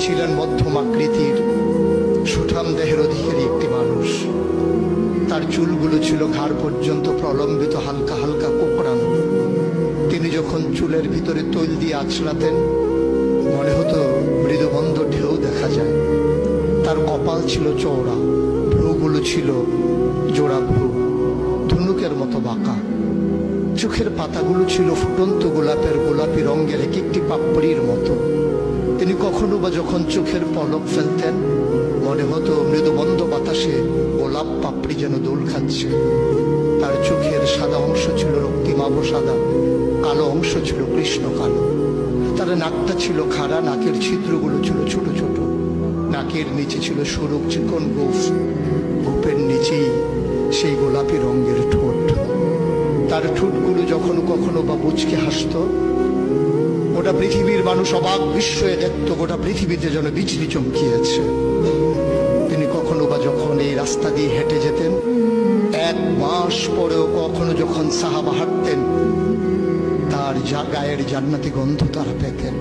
ছিলেন মধ্যম আকৃতির সুঠাম দেহের অধিকারী একটি মানুষ। তার চুলগুলো ছিল ঘাড় পর্যন্ত প্রলম্বিত, হালকা হালকা কোকড়ানো। তিনি যখন চুলের ভিতরে তৈল দিয়ে আছড়াতেন, মনে হতো মৃদুমন্দ ঢেউ দেখা যায়। তার কপাল ছিল চওড়া, ভ্রুগুলো ছিল জোড়া ভ্রু, ধনুকের মতো বাঁকা। চোখের পাতাগুলো ছিল ফুটন্ত গোলাপের গোলাপি রঙের এক একটি পাপড়ির মতো। তিনি কখনো বা যখন চোখের পলক ফেলতেন, মনে হতো মৃদুমন্দ বাতাসে গোলাপ পাপড়ি যেন দোল খাচ্ছে। তার চোখের সাদা অংশ ছিল রক্তিমাভ সাদা, কালো অংশ ছিল কৃষ্ণ কালো। তার নাকটা ছিল খাড়া, নাকের ছিদ্রগুলো ছিল ছোট ছোট। নাকের নিচে ছিল সরু চিকন গোঁফ, গোঁফের নিচেই সেই গোলাপি রঙের ঠোঁট। তার ঠোঁটগুলো যখন কখনো বা মুচকে হাসত, গোটা পৃথিবীর মানুষ অবাক বিস্ময়ে দেখত গোটা পৃথিবীতে যেন বিজলি চমকিয়েছে। তিনি কখনো বা যখন এই রাস্তা দিয়ে হেঁটে যেতেন, 1 মাস পরেও কখনো যখন সাহাবা হাঁটতেন, তার গায়ের জান্নাতি গন্ধ তারা পেতেন।